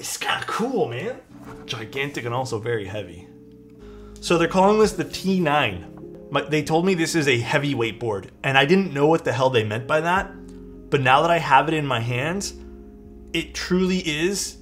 This is kind of cool, man. Gigantic and also very heavy. So they're calling this the T9. They told me this is a heavyweight board, and I didn't know what the hell they meant by that. But now that I have it in my hands, it truly is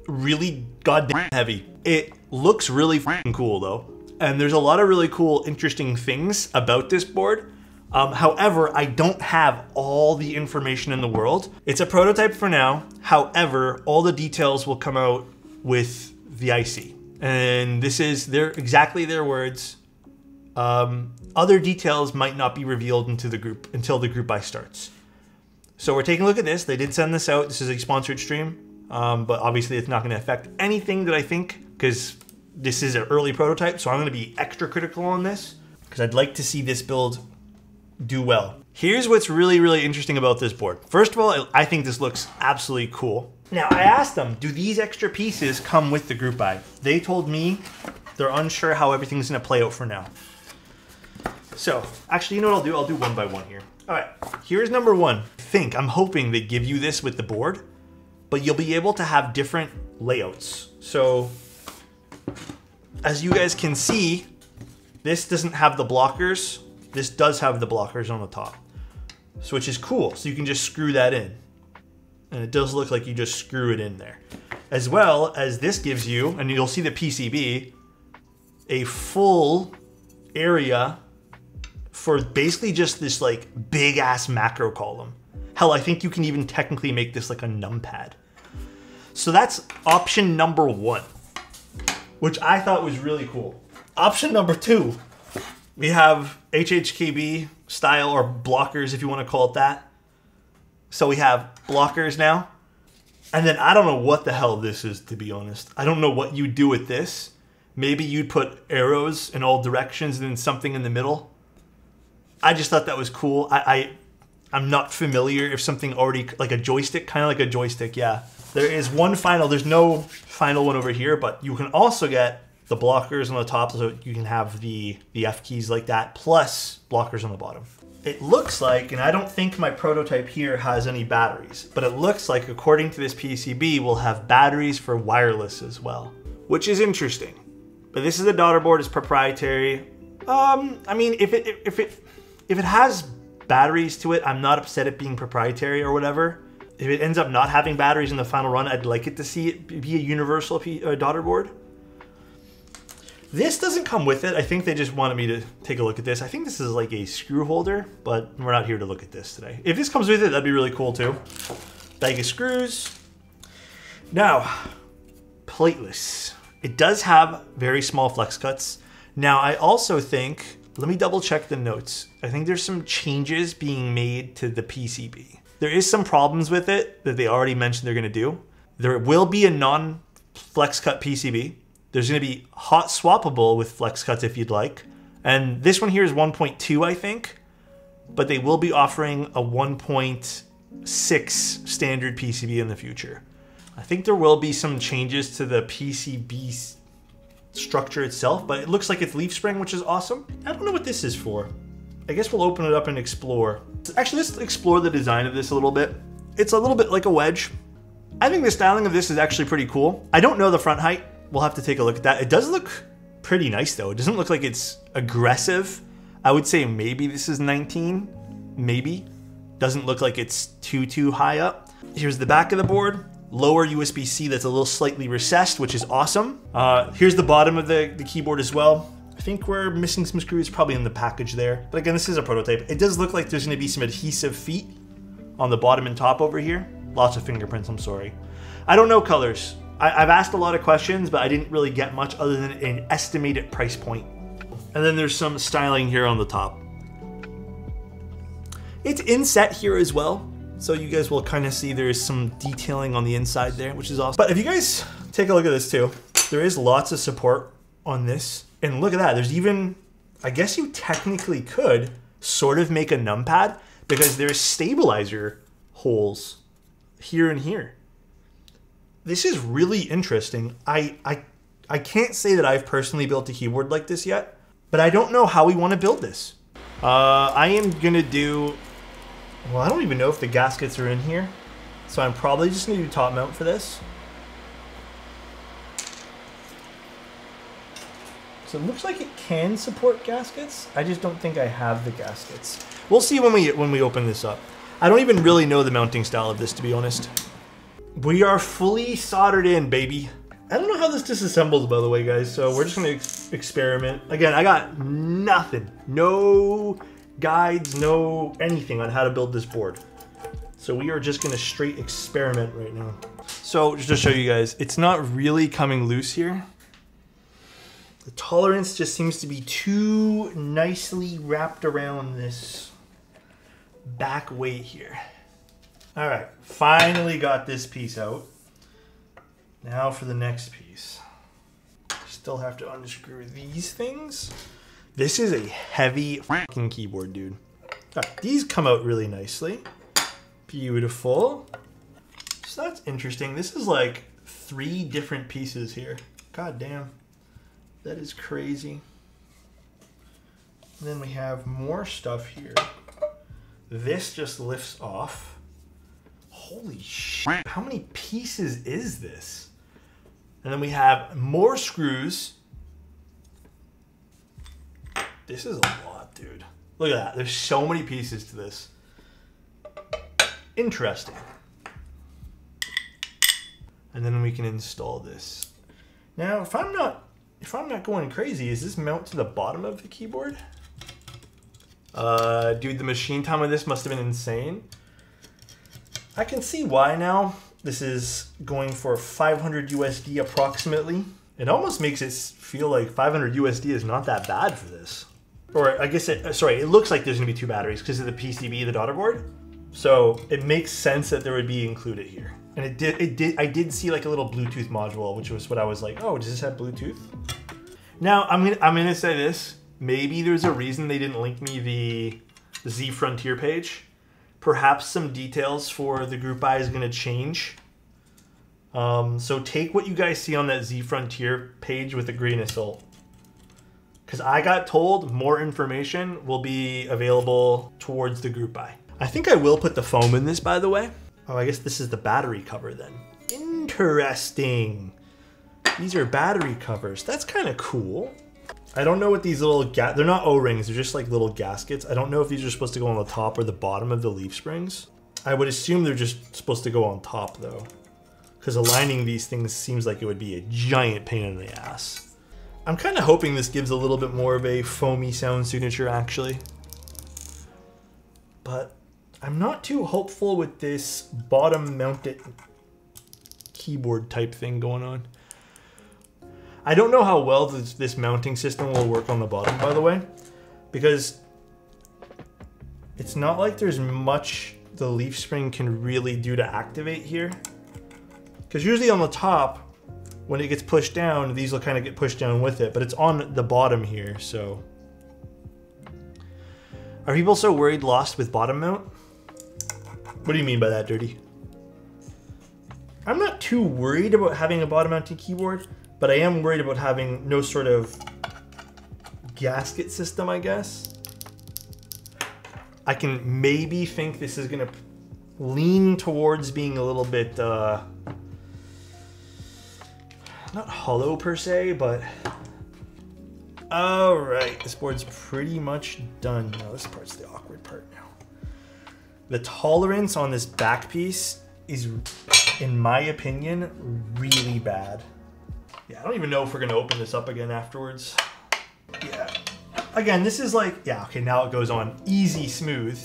really goddamn heavy. It looks really fucking cool though. And there's a lot of really cool, interesting things about this board. However, I don't have all the information in the world. It's a prototype for now. However, all the details will come out with the IC. And this is exactly their words. Other details might not be revealed until the group buy starts. So we're taking a look at this. They did send this out. This is a sponsored stream, but obviously it's not going to affect anything that I think, because this is an early prototype. So I'm going to be extra critical on this because I'd like to see this build do well. Here's what's really, really interesting about this board. First of all, I think this looks absolutely cool. Now I asked them, do these extra pieces come with the group buy? They told me they're unsure how everything's going to play out for now. So, actually, you know what I'll do? I'll do one by one here. All right, here's number one. I'm hoping they give you this with the board, but you'll be able to have different layouts. So, as you guys can see, this doesn't have the blockers. This does have the blockers on the top, so which is cool. So you can just screw that in. And it does look like you just screw it in there. As well as this gives you, and you'll see the PCB, a full area for basically just this like big ass macro column. Hell, I think you can even technically make this like a numpad. So that's option number one, which I thought was really cool. Option number two, we have HHKB style, or blockers if you want to call it that. So we have blockers now. And then I don't know what the hell this is, to be honest. I don't know what you do with this. Maybe you'd put arrows in all directions and then something in the middle. I just thought that was cool. I'm not familiar if something already, like a joystick, kind of like a joystick, yeah. There is one final, there's no final one over here, but you can also get the blockers on the top, so you can have the F keys like that, plus blockers on the bottom. It looks like, and I don't think my prototype here has any batteries, but it looks like, according to this PCB, we'll have batteries for wireless as well, which is interesting. But this is a daughter board, it's proprietary. I mean, if it has batteries to it, I'm not upset at being proprietary or whatever. If it ends up not having batteries in the final run, I'd like it to see it be a universal daughter board. This doesn't come with it. I think they just wanted me to take a look at this. I think this is like a screw holder, but we're not here to look at this today. If this comes with it, that'd be really cool too. Bag of screws. Now, plateless. It does have very small flex cuts. Now, I also think, let me double check the notes. I think there's some changes being made to the PCB. There is some problems with it that they already mentioned they're gonna do. There will be a non-flex cut PCB. There's gonna be hot swappable with flex cuts if you'd like. And this one here is 1.2, I think, but they will be offering a 1.6 standard PCB in the future. I think there will be some changes to the PCB structure itself, but it looks like it's leaf spring, which is awesome. I don't know what this is for. I guess we'll open it up and explore. Actually, let's explore the design of this a little bit. It's a little bit like a wedge. I think the styling of this is actually pretty cool. I don't know the front height. We'll have to take a look at that. It does look pretty nice though. It doesn't look like it's aggressive. I would say maybe this is 19, maybe. Doesn't look like it's too high up. Here's the back of the board. Lower USB-C that's a little slightly recessed, which is awesome. Here's the bottom of the keyboard as well. I think we're missing some screws probably in the package there. But again, this is a prototype. It does look like there's gonna be some adhesive feet on the bottom and top over here. Lots of fingerprints, I'm sorry. I don't know colors. I've asked a lot of questions, but I didn't really get much other than an estimated price point. And then there's some styling here on the top. It's inset here as well. So you guys will kind of see there's some detailing on the inside there, which is awesome. But if you guys take a look at this too, there is lots of support on this. And look at that, there's even, I guess you technically could sort of make a numpad because there's stabilizer holes here and here. This is really interesting. I can't say that I've personally built a keyboard like this yet, but I don't know how we want to build this. I am gonna do, well, I don't even know if the gaskets are in here. So I'm probably just gonna do top mount for this. So it looks like it can support gaskets. I just don't think I have the gaskets. We'll see when we open this up. I don't even really know the mounting style of this, to be honest. We are fully soldered in, baby. I don't know how this disassembles, by the way, guys. So we're just gonna experiment. Again, I got nothing. No guides, no anything on how to build this board. So we are just gonna straight experiment right now. So just to show you guys, it's not really coming loose here. The tolerance just seems to be too nicely wrapped around this back weight here. All right, finally got this piece out. Now for the next piece. Still have to unscrew these things. This is a heavy fucking keyboard, dude. All right, these come out really nicely. Beautiful. So that's interesting. This is like 3 different pieces here. God damn, that is crazy. And then we have more stuff here. This just lifts off. Holy shit, how many pieces is this? And then we have more screws. This is a lot, dude. Look at that, there's so many pieces to this. Interesting. And then we can install this. Now, if I'm not going crazy, is this mount to the bottom of the keyboard? Dude, the machine time of this must have been insane. I can see why now. This is going for 500 USD approximately. It almost makes it feel like 500 USD is not that bad for this. Or I guess it looks like there's gonna be 2 batteries because of the PCB, the daughter board. So it makes sense that there would be included here. And I did see like a little Bluetooth module, which was what I was like, oh, does this have Bluetooth? Now I'm gonna say this. Maybe there's a reason they didn't link me the Z Frontier page. Perhaps some details for the Group I is going to change. So take what you guys see on that Z Frontier page with a grain of salt. Because I got told more information will be available towards the Group I. I think I will put the foam in this, by the way. Oh, I guess this is the battery cover then. Interesting. These are battery covers. That's kind of cool. I don't know what these little they're not O-rings, they're just like little gaskets. I don't know if these are supposed to go on the top or the bottom of the leaf springs. I would assume they're just supposed to go on top though, because aligning these things seems like it would be a giant pain in the ass. I'm kind of hoping this gives a little bit more of a foamy sound signature actually. But I'm not too hopeful with this bottom mounted keyboard type thing going on. I don't know how well this mounting system will work on the bottom, by the way, because it's not like there's much the leaf spring can really do to activate here. Because usually on the top, when it gets pushed down, these will kind of get pushed down with it, but it's on the bottom here, so. Are people so lost with bottom mount? What do you mean by that, Dirty? I'm not too worried about having a bottom mounted keyboard, but I am worried about having no sort of gasket system, I guess. I can maybe think this is gonna lean towards being a little bit, not hollow per se, but all right, this board's pretty much done. Now this part's the awkward part now. The tolerance on this back piece is, in my opinion, really bad. Yeah, I don't even know if we're gonna open this up again afterwards. Yeah. Again, this is like, yeah, okay, now it goes on easy smooth.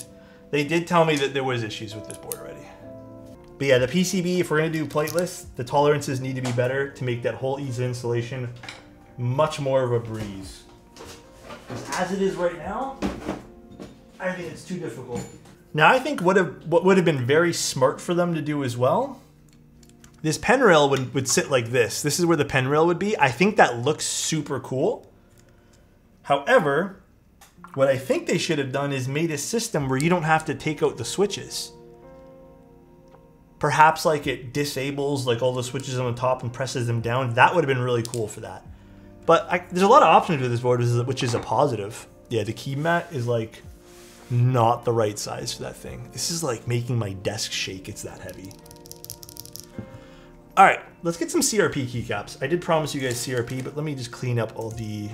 They did tell me that there was issues with this board already. But yeah, the PCB, if we're gonna do plateless, the tolerances need to be better to make that whole ease of installation much more of a breeze. As it is right now, I think it's too difficult. Now I think what would have been very smart for them to do as well, this pen rail would sit like this. This is where the pen rail would be. I think that looks super cool. However, what I think they should have done is made a system where you don't have to take out the switches. Perhaps like it disables like all the switches on the top and presses them down. That would have been really cool for that. But there's a lot of options with this board, which is a positive. Yeah, the key mat is like not the right size for that thing. This is like making my desk shake, it's that heavy. All right, let's get some CRP keycaps. I did promise you guys CRP, but let me just clean up all the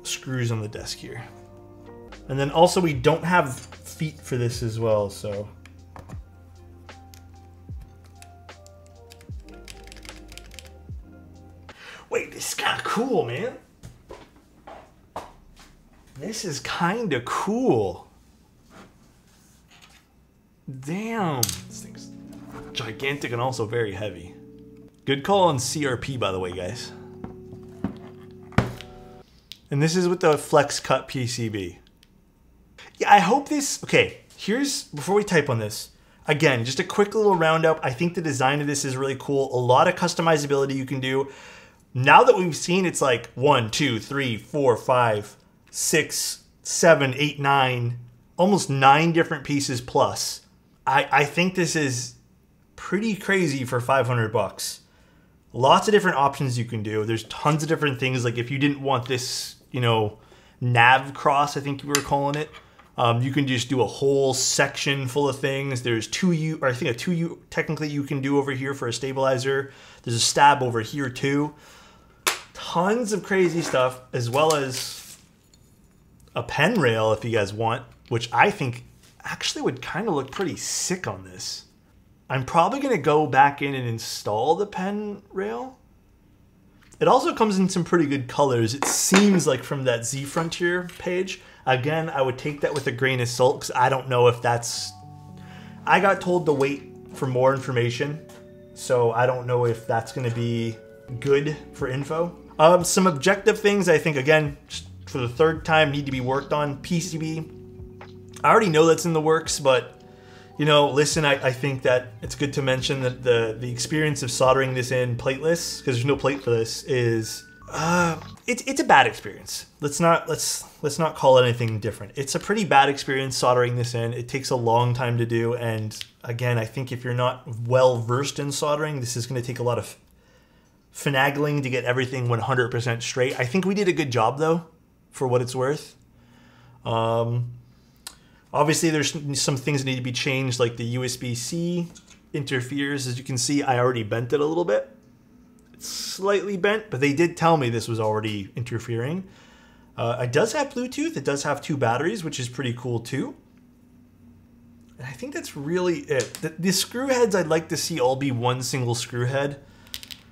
screws on the desk here. And then also we don't have feet for this as well, so. Wait, this is kind of cool, man. This is kind of cool. Damn, this thing's gigantic and also very heavy. Good call on CRP, by the way, guys. And this is with the flex cut PCB. Yeah, I hope this, okay, before we type on this, again, just a quick little roundup. I think the design of this is really cool. A lot of customizability you can do. Now that we've seen it's like 1, 2, 3, 4, 5, 6, 7, 8, 9, almost 9 different pieces plus. I think this is pretty crazy for 500 bucks. Lots of different options you can do. There's tons of different things. Like if you didn't want this, you know, nav cross, I think you were calling it. You can just do a whole section full of things. There's 2U, or I think a 2U technically you can do over here for a stabilizer. There's a stab over here too. Tons of crazy stuff, as well as a pen rail if you guys want, which I think actually would kind of look pretty sick on this. I'm probably going to go back in and install the pen rail. It also comes in some pretty good colors. It seems like from that Z Frontier page. Again, I would take that with a grain of salt because I don't know if that's... I got told to wait for more information, so I don't know if that's going to be good for info. Some objective things I think, again, just for the third time, need to be worked on. PCB. I already know that's in the works, but, you know, listen, I think that it's good to mention that the experience of soldering this in plateless, because there's no plate for this, is... it's a bad experience. Let's not call it anything different. It's a pretty bad experience soldering this in. It takes a long time to do, and again, I think if you're not well versed in soldering, this is going to take a lot of finagling to get everything 100% straight. I think we did a good job though, for what it's worth. Obviously, there's some things that need to be changed, like the USB-C interferes. As you can see, I already bent it a little bit. Slightly bent, but they did tell me this was already interfering. It does have Bluetooth. It does have 2 batteries, which is pretty cool too. And I think that's really it. The screw heads I'd like to see all be one single screw head.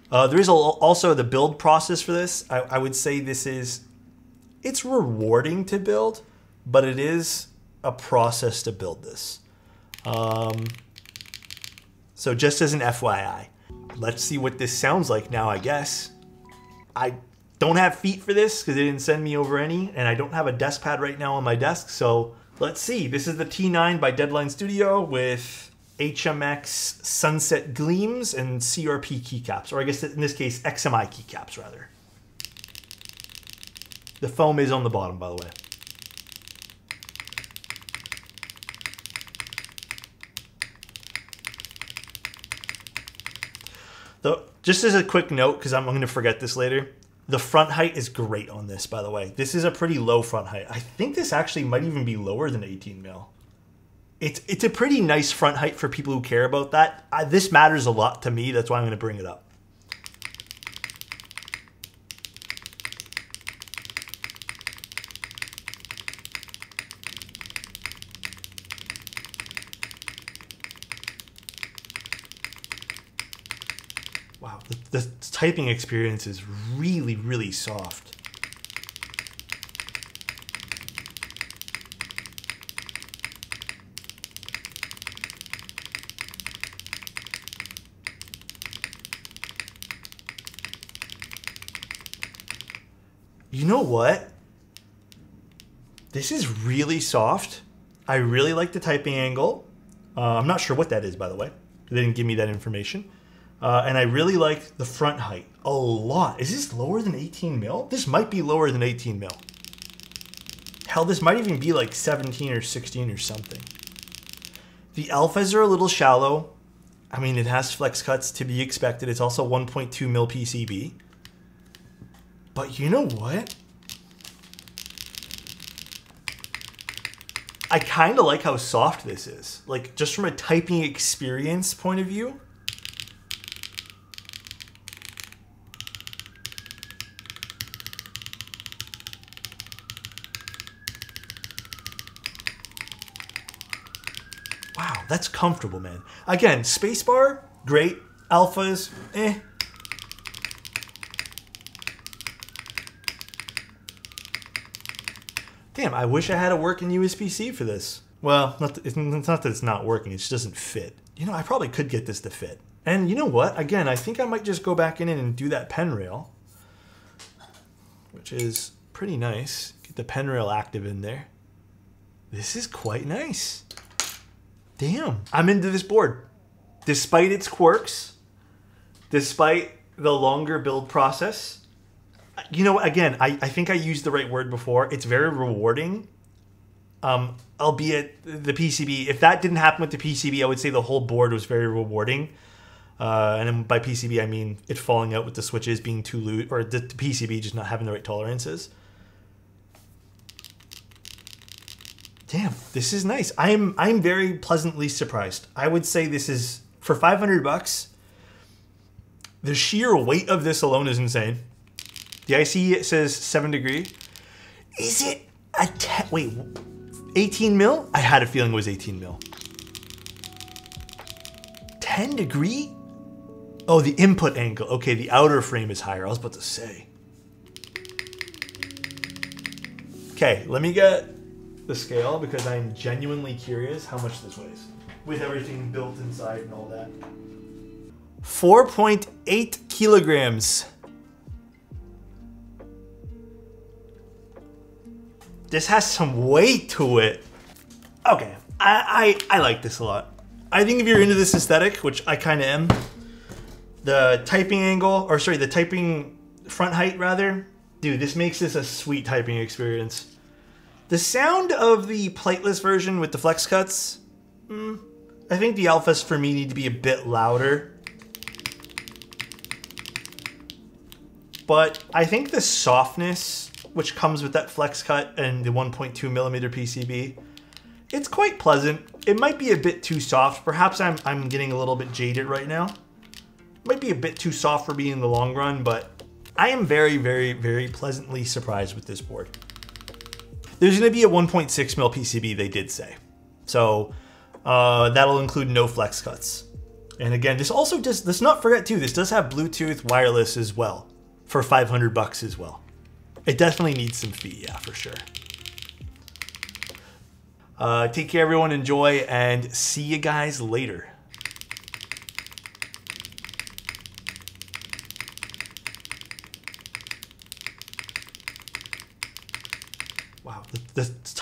There is also the build process for this. I would say it's rewarding to build, but it is a process to build this. So just as an FYI. Let's see what this sounds like now, I guess. I don't have feet for this because they didn't send me over any, and I don't have a desk pad right now on my desk, so let's see. This is the T9 by Deadline Studio with HMX Sunset Gleams and CRP keycaps, or I guess in this case, XMI keycaps rather. The foam is on the bottom, by the way. Just as a quick note, because I'm going to forget this later, the front height is great on this, by the way. This is a pretty low front height. I think this actually might even be lower than 18 mil. It's a pretty nice front height for people who care about that. This matters a lot to me. That's why I'm going to bring it up. Wow, the typing experience is really, really soft. You know what? This is really soft. I really like the typing angle. I'm not sure what that is, by the way. They didn't give me that information. And I really like the front height a lot. Is this lower than 18 mil? This might be lower than 18 mil. Hell, this might even be like 17 or 16 or something. The alphas are a little shallow. I mean, it has flex cuts to be expected. It's also 1.2 mil PCB. But you know what? I kind of like how soft this is. Like, just from a typing experience point of view. that's comfortable, man. Again, spacebar, great. Alphas, eh. Damn, I wish I had a working USB-C for this. Well, it's not that it's not working, it just doesn't fit. You know, I probably could get this to fit. And you know what? Again, I think I might just go back in and do that pen rail, which is pretty nice. Get the pen rail active in there. This is quite nice. Damn, I'm into this board. Despite its quirks, despite the longer build process, you know, again, I think I used the right word before. It's very rewarding. Albeit the PCB, if that didn't happen with the PCB, I would say the whole board was very rewarding. And then by PCB, I mean it falling out with the switches being too loose, or the PCB just not having the right tolerances. Damn, this is nice. I'm very pleasantly surprised. I would say this is, for 500 bucks, the sheer weight of this alone is insane. The IC, it says 7 degree. Is it a wait, 18 mil? I had a feeling it was 18 mil. 10 degree? Oh, the input angle. Okay, the outer frame is higher. I was about to say. Okay, let me get the scale because I'm genuinely curious how much this weighs with everything built inside and all that. 4.8 kilograms. This has some weight to it. Okay, I like this a lot. I think if you're into this aesthetic, which I kind of am, the typing angle, or sorry, the typing front height rather, dude, this makes this a sweet typing experience. The sound of the plateless version with the flex cuts, I think the alphas for me need to be a bit louder. But I think the softness, which comes with that flex cut and the 1.2 millimeter PCB, it's quite pleasant. It might be a bit too soft. Perhaps I'm getting a little bit jaded right now. Might be a bit too soft for me in the long run, but I am very, very, very pleasantly surprised with this board. There's gonna be a 1.6 mil PCB, they did say. So that'll include no flex cuts. And again, this also does, let's not forget too, this does have Bluetooth wireless as well for 500 bucks as well. It definitely needs some feet, yeah, for sure. Take care, everyone. Enjoy, and see you guys later. Wow, the